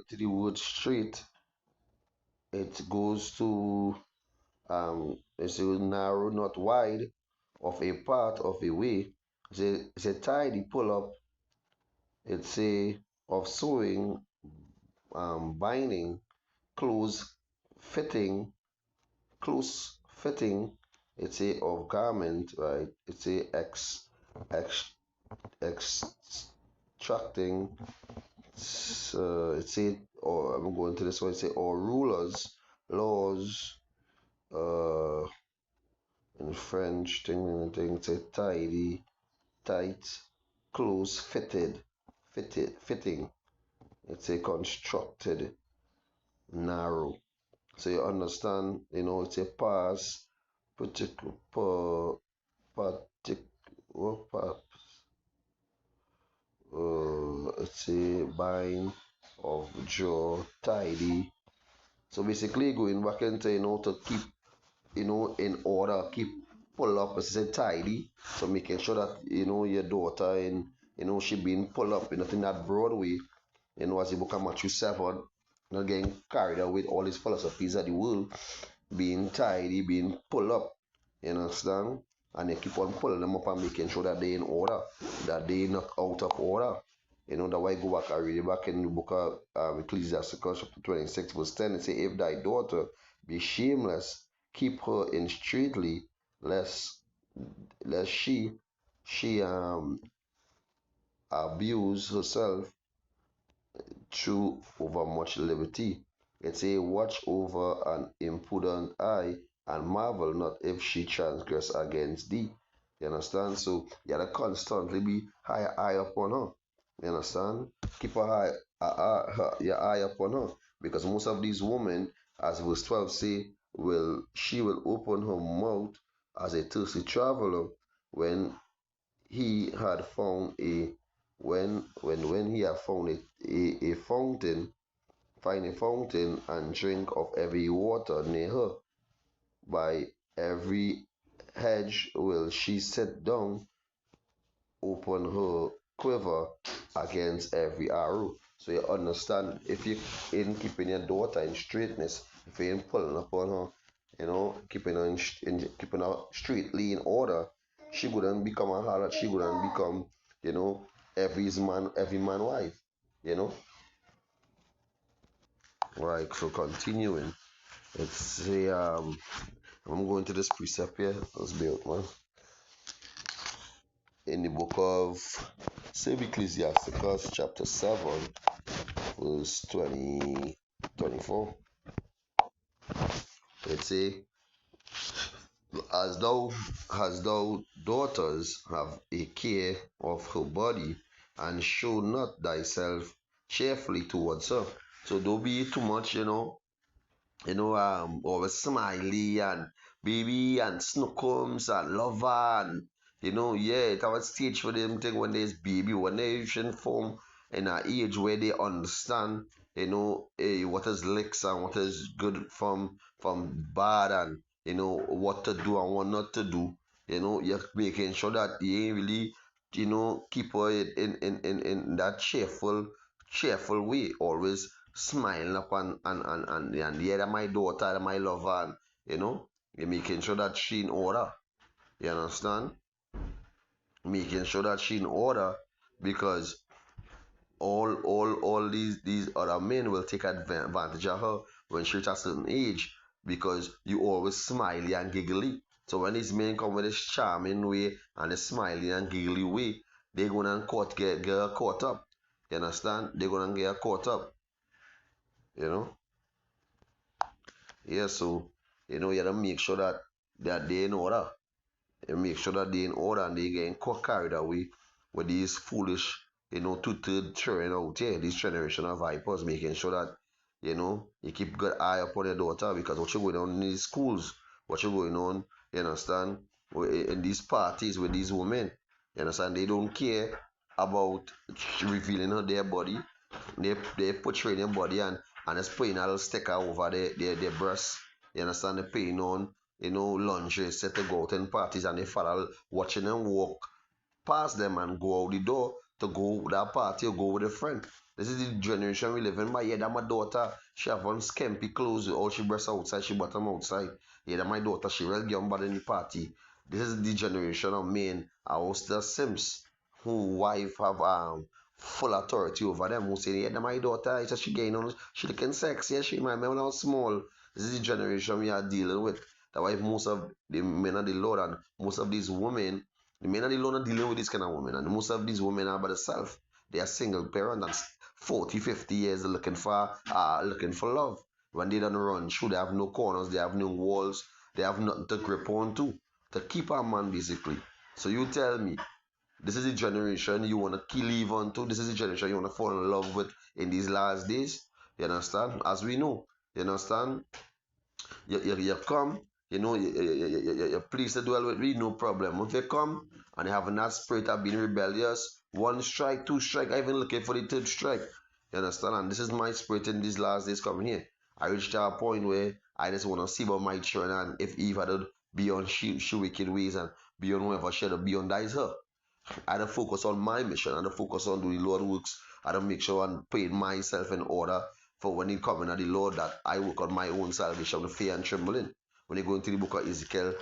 to the word straight, it goes to it's a narrow, not wide, of a part of a way. It's a tidy pull up. It's a of sewing, binding, close fitting, close fitting. It's a of garment, right? It's a ex extracting. It's a or I'm going to this one. It's a or rulers, laws. Uh, in French, thing. It's a tidy, tight, close fitting. It's a constructed, narrow. So you understand, it's a pass, particular, partic, what part, it's a bind of jaw, tidy. So basically going back into, to keep, in order, keep pull up, as I said, tidy. So making sure that, your daughter and, she being pulled up, in that broad way, as you become mature seven, not getting carried away with all these philosophies of the world, being tidy, being pulled up, you understand? And they keep on pulling them up and making sure that they're in order, that they're not out of order. That why I go back and read it back in the book of Ecclesiasticus chapter 26, verse 10, it say, if thy daughter be shameless, keep her in straitly, lest she abuse herself through over much liberty. It say, watch over an impudent eye, and marvel not if she transgress against thee. You understand? So you gotta constantly be high eye upon her. You understand? Keep your eye upon her. Because most of these women, as verse 12 say, she will open her mouth as a thirsty traveler when he had found a when he had found a fountain, find a fountain, and drink of every water near her. By every hedge will she sit down, open her quiver against every arrow. So you understand, if you in keeping your daughter in straightness, if you ain't pulling upon her, keeping her keeping her straightly in order, she wouldn't become a harlot. She wouldn't become, you know, every man wife. You know, right? So continuing, let's say I'm going to this precept here. Let's be out, man. In the book of Ecclesiasticus chapter 7, verse 24. It say, as thou daughters have a care of her body, and show not thyself cheerfully towards her. So don't be too much, always smiley and baby and snookums and lover and yeah, it have a stage for them thing when there's baby, when they should form in an age where they understand, what is licks and what is good from bad and what to do and what not to do. You're making sure that you ain't really, keep her in that cheerful way, always smiling up and yeah, that my daughter, that my lover, and you're making sure that she in order. You understand? Making sure that she in order, because all these other men will take advantage of her when she reaches a certain age, because you always smiley and giggly. So when these men come with this charming way and this smiley and giggly way, they're gonna get her caught up. You understand? They're gonna get her caught up. You know? Yeah, so you gotta make sure that they in order. You make sure that they in order and they getting carried away with these foolish, two-third children out here, these generational vipers, making sure that, you keep good eye upon your daughter, because what you going on in these schools, what you going on, you understand, in these parties with these women, you understand, they don't care about revealing her their body. They portray their body and it's putting a little sticker over their breasts. You understand? They're putting on, lingerie set to go out in parties, and they follow watching them walk past them and go out the door to go that party or go with a friend. This is the generation we live in. My yeah, that my daughter, she have on skimpy clothes, all she breasts outside, she bottom outside. Yeah, that my daughter, she real young bad in the party. This is the generation of men, our still Sims, who wife have full authority over them, who say, yeah, that my daughter, it's she getting on, she looking sexy, yeah, she my man when small. This is the generation we are dealing with. That's why most of the men of the Lord and most of these women, the men of the Lord are dealing with this kind of women, and most of these women are by themselves. They are single parent and 40, 50 years looking for love. When they don't run through, they have no corners, they have no walls, they have nothing to grip on to keep a man basically. So you tell me, this is the generation you want to leave on to. This is the generation you want to fall in love with in these last days. You understand? As we know, you understand? You come, you're pleased to dwell with me, no problem. If you come and you have that spirit of being rebellious, one strike, two strike, I even looking for the third strike. You understand? And this is my spirit in these last days coming here. I reached a point where I just want to see about my children and if Eve had be on she wicked ways and be on whoever she had be on that is her. I don't focus on my mission. I don't focus on doing Lord works. I don't make sure I'm putting myself in order for when it coming at the Lord that I work on my own salvation with fear and trembling. When you go into the book of Ezekiel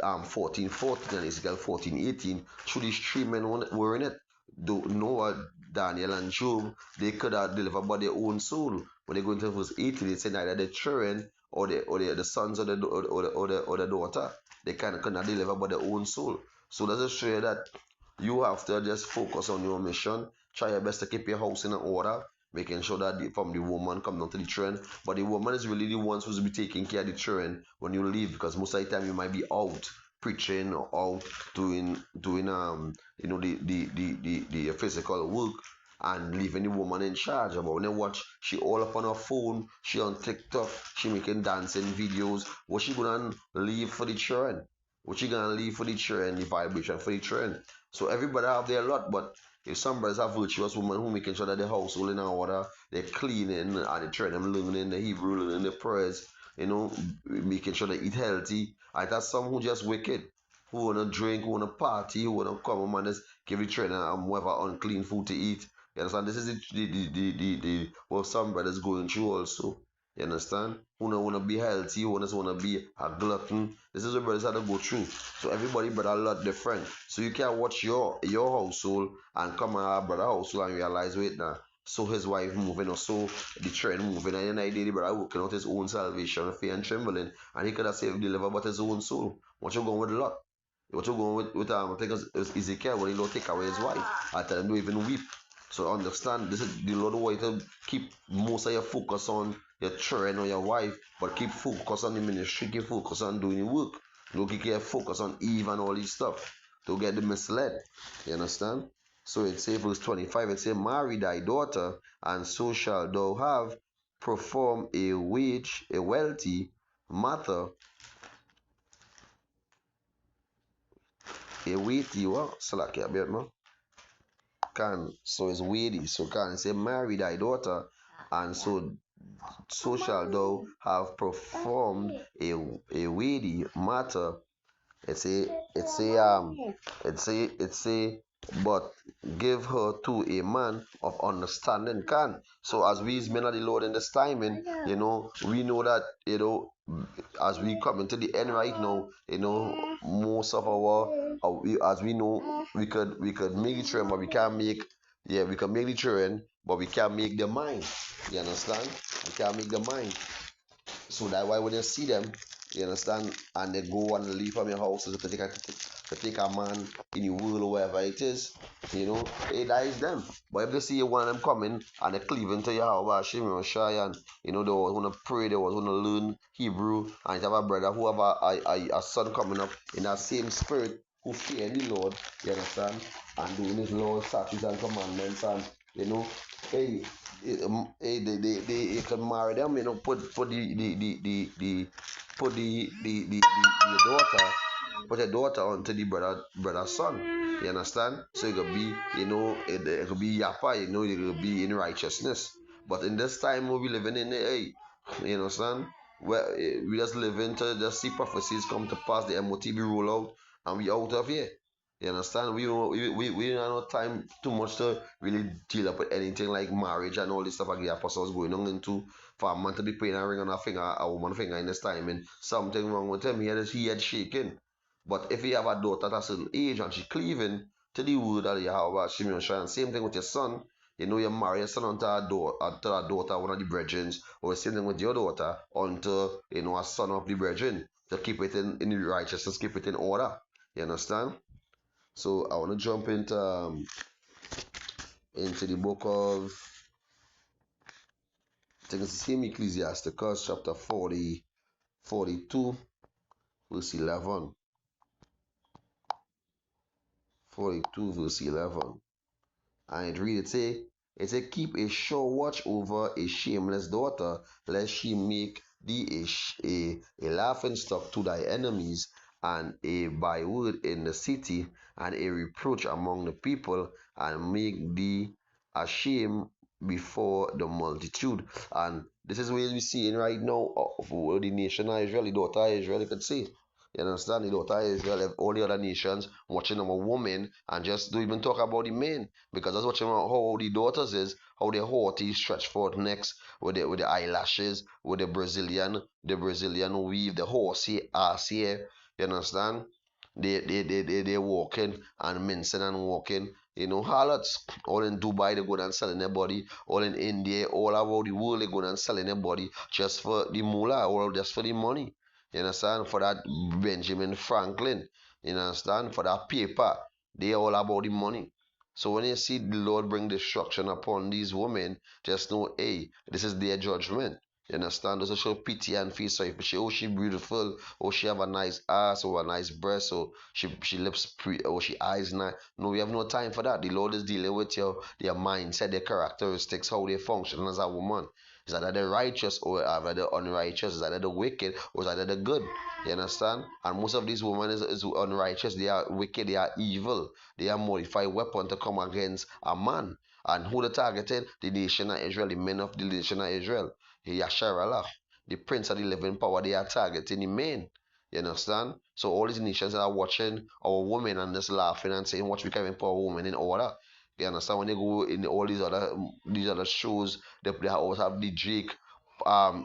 14:14 and Ezekiel 14:18, through these three men were in it. Noah, Daniel, and Job, they could have delivered by their own soul. When they go into verse 18, they say neither the children or the sons or the daughter, they kind of could not deliver by their own soul. So does it show that you have to just focus on your mission. Try your best to keep your house in order, making sure that from the woman come down to the children. But the woman is really the one supposed to be taking care of the children when you leave, because most of the time you might be out preaching or out doing the physical work and leaving the woman in charge. But when you watch, she all up on her phone, she on TikTok, she making dancing videos. What she gonna leave for the children? What you gonna leave for the children, the vibration for the children? So everybody have their lot, but if some brothers have virtuous women who making sure that the household in order, they're cleaning and they train them learning the Hebrew, learning the prayers, making sure they eat healthy. And that's some who just wicked, who wanna drink, who wanna party, who wanna come home and just give the trainer whatever unclean food to eat. You understand? This is the what some brothers going through also. You understand? Who don't want to be healthy, who just want to be a glutton. This is what brothers have to go through. So everybody but a lot different. So you can't watch your household and come at our brother household and realize, wait now, so his wife moving or so the trend moving and then I did the brother working out his own salvation, fear and trembling, and he could have saved deliver but his own soul. What you going with a lot? What you going with I think it's Ezekiel when he don't take away his wife. I tell him don't even weep. So understand this is the Lord way to keep most of your focus on your children or your wife, but keep focus on the ministry, keep focus on doing the work. Don't keep your focus on Eve and all this stuff. Don't get them misled. You understand? So it says verse 25, it says, marry thy daughter, and so shall thou have perform a wealthy matter, a weighty what? Slack a bit, man. Can so it's weighty. So can say marry thy daughter, and so shall thou have performed a weighty matter. It's a it's a it's a but give her to a man of understanding can. So as we men of the Lord in this timing, we know that as we come into the end right now, most of as we know, we could make the children, but we can't make we can make the children, but we can't make the mind. You understand? We can't make the mind. So that why when you see them, you understand, and they go and leave from your house to take a man in the world or wherever it is, that is them. But if they see one of them coming and they cleave into your house, Shimmy or Shy, and they was gonna pray, they was gonna learn Hebrew, and you have a brother who have a son coming up in that same spirit who fear the Lord, you understand, and doing his laws, statutes, and commandments, and hey, they can marry them, put the daughter, put a daughter onto the brother's son. You understand? So it could be, it could be yapa, it could be in righteousness. But in this time we living in, hey, you understand? Where we just living to just see prophecies come to pass, the MOT be roll out, and we out of here. You understand? We don't have no time too much to really deal up with anything like marriage and all this stuff like the apostles going on into for a man to be putting a ring on a finger, a woman finger in this time, and something wrong with him. He had shaking. But if you have a daughter at a certain age and she cleaving to the word that you have about Shimon Shine, same thing with your son. You know, you marry your son unto a daughter, one of the brethren, or the same thing with your daughter unto, you know, a son of the brethren to keep it in the righteousness, keep it in order. You understand? So I want to jump into the book of, I think it's the same Ecclesiasticus, chapter 40, 42, verse 11. 42, verse 11. And it read, it say, keep a sure watch over a shameless daughter, lest she make thee a laughing stock to thy enemies, and a byword in the city, and a reproach among the people, and make thee ashamed before the multitude. And this is what we see in right now of the nation of Israel, the daughter of Israel, you could say. You understand? The daughter of Israel have all the other nations watching them a woman and just don't even talk about the men. Because that's watching how the daughters is, how they haughty stretch forth necks with the eyelashes, with the Brazilian weave, the horsey ass here. You understand? They walking and mincing and walking. You know, harlots all in Dubai they go and selling their body, all in India, all over the world they go and selling their body just for the moolah or just for the money. You understand? For that Benjamin Franklin. You understand? For that paper. They all about the money. So when you see the Lord bring destruction upon these women, just know, hey, this is their judgment. You understand? Doesn't show pity and feel sorry for she. Oh, she beautiful. Oh, she have a nice ass or a nice breast. Or she lips pretty. Or she eyes nice. No, we have no time for that. The Lord is dealing with their mindset, their characteristics, how they function as a woman. Is either the righteous or either the unrighteous? Is either the wicked or is either the good? You understand? And most of these women is unrighteous. They are wicked. They are evil. They are modified weapon to come against a man. And who they targeted? The nation of Israel, the men of the nation of Israel. Yasharallah, the prince of the living power, they are targeting the men. You understand? So all these nations are watching our women and just laughing and saying, "What we can put our women in order." You understand? When they go in all these other shows, they always have the Jake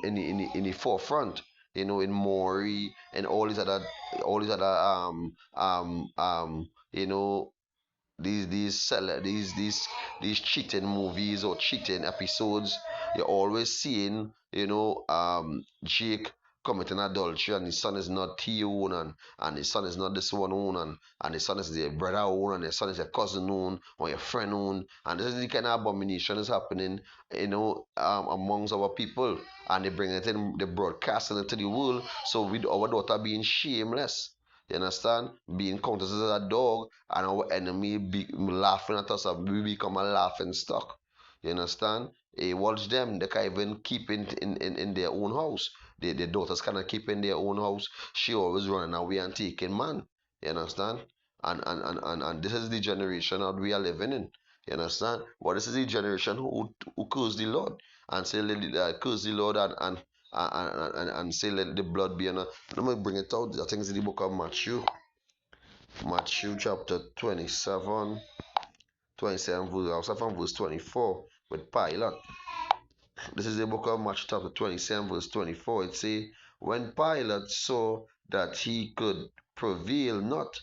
in the forefront. You know, in Maury and all these other you know, these cheating movies or cheating episodes, you're always seeing, Jake committing adultery and his son is not he own, and his son is not this one own, and his son is their brother own, and his son is your cousin own or your friend own. And this is the kind of abomination is happening, amongst our people. And they bring it in, they broadcasting it to the world. So with our daughter being shameless, you understand? Being counted as a dog, and our enemy be laughing at us, and we become a laughing stock. You understand? Watch them. They can even keep in their own house. Their daughters cannot keep in their own house. She always running away and taking man. You understand? And this is the generation that we are living in. You understand? But this is the generation who curse the Lord and say, curse the Lord and say, let the blood be on her. Let me bring it out. I think it's in the book of Matthew. Matthew chapter 27, 27 verse, I'll start from verse 24 with Pilate. This is the book of Matthew chapter 27 verse 24. It say, when Pilate saw that he could prevail not,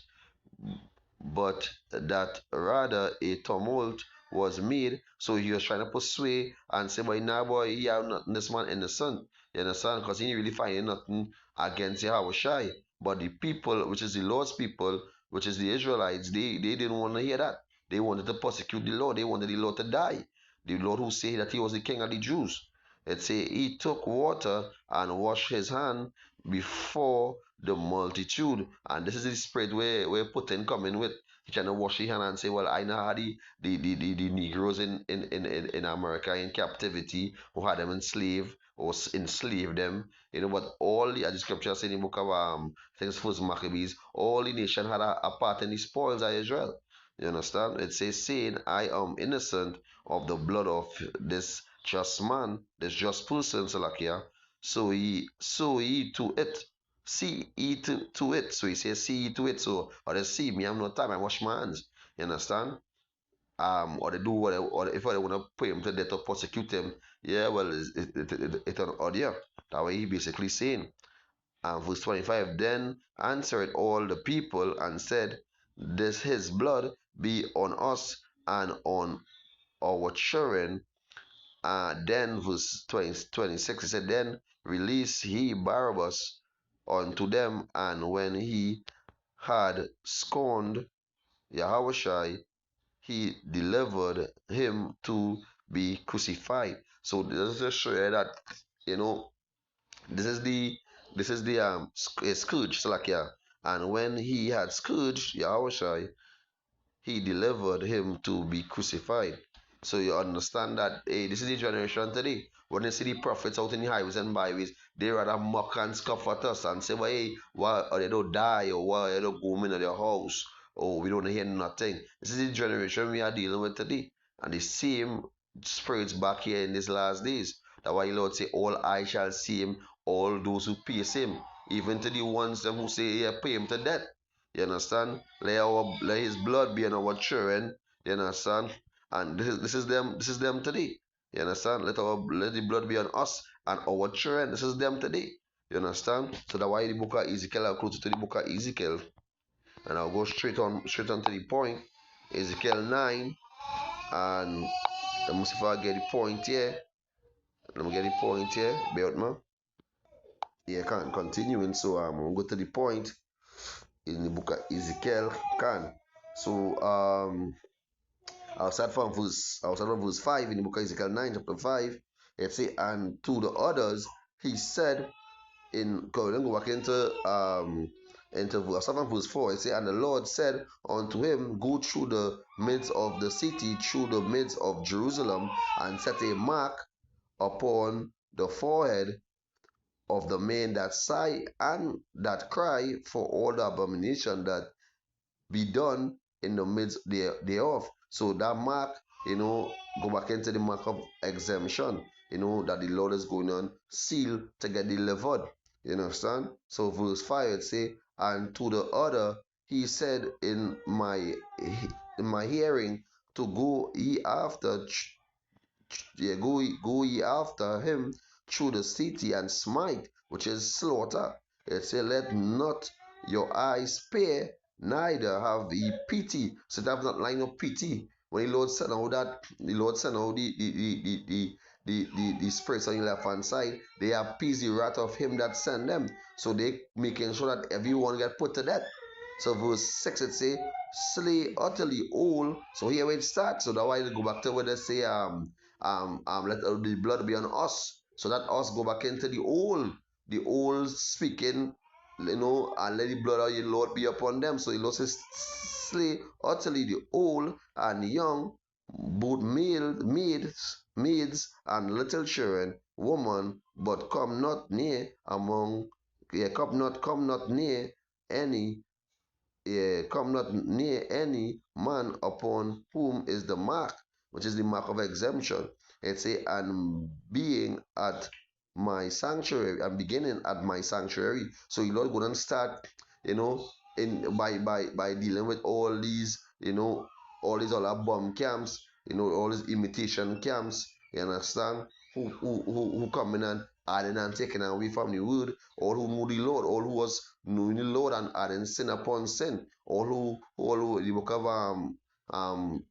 but that rather a tumult was made. So he was trying to persuade and say, but now, boy, he have nothing, this man innocent. You understand? Because he ain't really finding nothing against Yahushai. But the people, which is the Lord's people, which is the Israelites, they didn't want to hear that. They wanted to persecute the Lord. They wanted the Lord to die. The Lord who said that he was the king of the Jews. It say he took water and washed his hand before the multitude. And this is the spirit where Putin coming with. He trying to wash his hand and say, well, I know how the Negroes in America in captivity who had them enslaved or enslaved them. But all the scriptures in the book of I think it's first Maccabees, all the nation had a part in the spoils of Israel. You understand? It says, saying, I am innocent of the blood of this just man, this just person, Salakia. So ye to it. see ye to it. So he says, see ye to it. So, or they see me, I'm no time, I wash my hands. You understand? Or they do whatever, or if they want to put him to death or prosecute him, yeah, well, it's an audio. That way he basically saying. Verse 25, then answered all the people and said, this his blood be on us and on our children. Then verse 26, he said, then release he Barabbas unto them, and when he had scorned Yahushua, he delivered him to be crucified. So this is just show you that, you know, this is the scourge, so like, yeah. And when he had scourged Yahushua, he delivered him to be crucified. So you understand that, hey, this is the generation today. When you see the prophets out in the highways and byways, they rather mock and scoff at us and say, well, hey, why or they don't die, or why they don't go in their house, or we don't hear nothing. This is the generation we are dealing with today. And the same spirits back here in these last days. That's why the Lord say, all I shall see him, all those who pierce him, even to the ones them who say, yeah, pay him to death. You understand? Let his blood be on our children. You understand? And this is them today. You understand? Let the blood be on us and our children. This is them today. You understand? So that's why the book of Ezekiel, I'll close to the book of Ezekiel. And I'll go straight on to the point. Ezekiel 9. And let me see if I get the point here. Let me get the point here. Bear with me. Yeah, can't continuing. So I'm gonna go to the point in the book of Ezekiel. Can. So I'll start from verse 5 in the book of Ezekiel 9, chapter 5. It say, and to the others he said, then go back into I'll start from verse 4. It say, and the Lord said unto him, go through the midst of the city, through the midst of Jerusalem, and set a mark upon the forehead of the men that sigh and that cry for all the abomination that be done in the midst thereof. So that mark, go back into the mark of exemption, that the Lord is going on seal to get delivered. You understand? So verse 5 it say, and to the other he said in my hearing, to go ye after go ye after him through the city and smite, which is slaughter. It say, let not your eyes spare, neither have ye pity. So that have not line of pity. When the Lord sent out the spirits on the left hand side, they appease the wrath of him that sent them. So they making sure that everyone get put to death. So verse 6 it say, slay utterly all. So here it starts. So that's why they go back to where they say let the blood be on us. So that us go back into the old speaking, and let the blood of your Lord be upon them. So the Lord says, slay utterly the old and young, both maids and little children, woman, but come not near come not near any come not near any man upon whom is the mark, which is the mark of exemption. It say, and being at my sanctuary, and beginning at my sanctuary. So you Lord gonna start, in by dealing with all these other bomb camps, all these imitation camps. You understand? Who come in and adding and taking away from the word, all who knew the Lord, all who was knowing the Lord and adding sin upon sin, all who the book of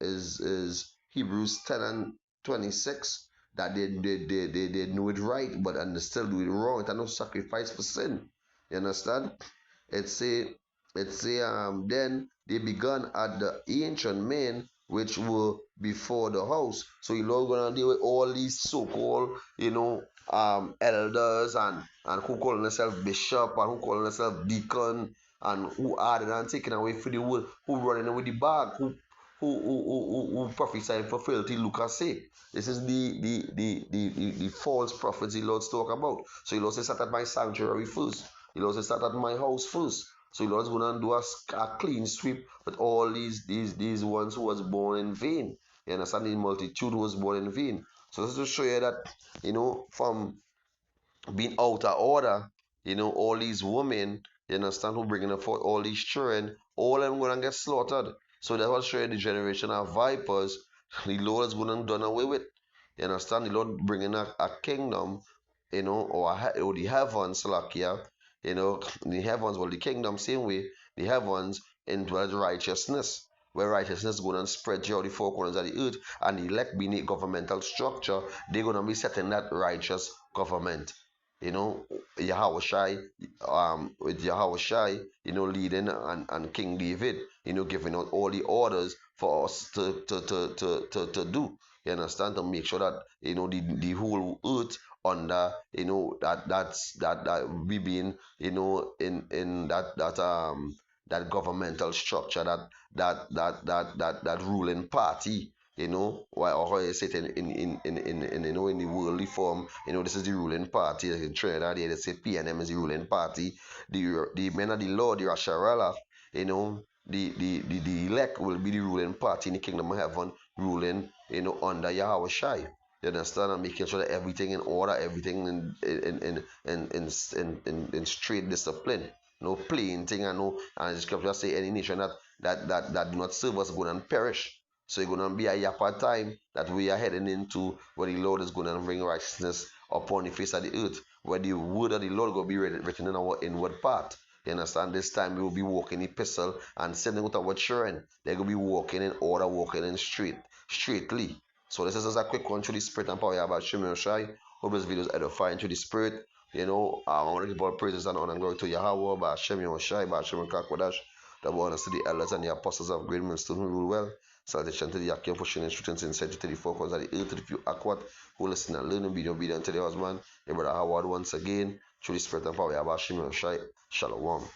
is Hebrews 10 and 26, that they know it right, but and they still do it wrong. It's no sacrifice for sin. You understand? It say then they began at the ancient men which were before the house. So you're not gonna deal with all these so-called, elders and who calling themselves bishop and who calling themselves deacon and who added and taking away for the word, who running away the bag, who prophesying for filthy Lucas say. This is the false prophets the Lord's talk about. So the Lord says, start at my sanctuary first. The Lord says, start at my house first. So the Lord's gonna do a clean sweep with all these ones who was born in vain. You understand? The multitude was born in vain. So this is to show you that, from being out of order, All these women, you understand, who bringing forth all these children, all of them gonna get slaughtered. So that's what showing the generation of vipers, the Lord is gonna done away with. You understand? The Lord bringing a kingdom, or the heavens, like, yeah, the heavens, well, the kingdom, same way, the heavens indwells righteousness, where righteousness is going to spread throughout the four corners of the earth, and the elect being a governmental structure, they're going to be setting that righteous government. You know, Yahushai, with Yahushai, leading, and King David, giving out all the orders for us to do. You understand? To make sure that the whole earth under that we being in that governmental structure, that ruling party, or how you say it in the worldly form. This is the ruling party. Like in Trinidad, they say PNM is the ruling party. The men of the Lord, the Rasharala, the elect will be the ruling party in the kingdom of heaven, ruling, under Yahweh Shai. You understand? And making sure that everything in order, everything in straight discipline. No plain thing, and no, and the scripture say any nation that do not serve us is going to perish. So it's going to be a yapper time that we are heading into, where the Lord is going to bring righteousness upon the face of the earth, where the word of the Lord will be written in our inward part. You understand? This time we will be walking epistle and sending out our children. They're going to be walking in order, walking in straitly. So this is just a quick one through the spirit and power about Shimon Shai. Hope this video is edifying through the spirit. I want to give all praises and honor and glory to Yahweh, by Hashem Yahushai, by Hashem Kakwadash, the bonus to the elders and the apostles of great millstone who rule well. Salutation to the Yakim for sharing instructions insight to the four corners of the earth, to the few aquat who listen and learn and be obedient to the husband. Your brother Howard once again, through the spirit and power of Hashem Yahushai. Shalom.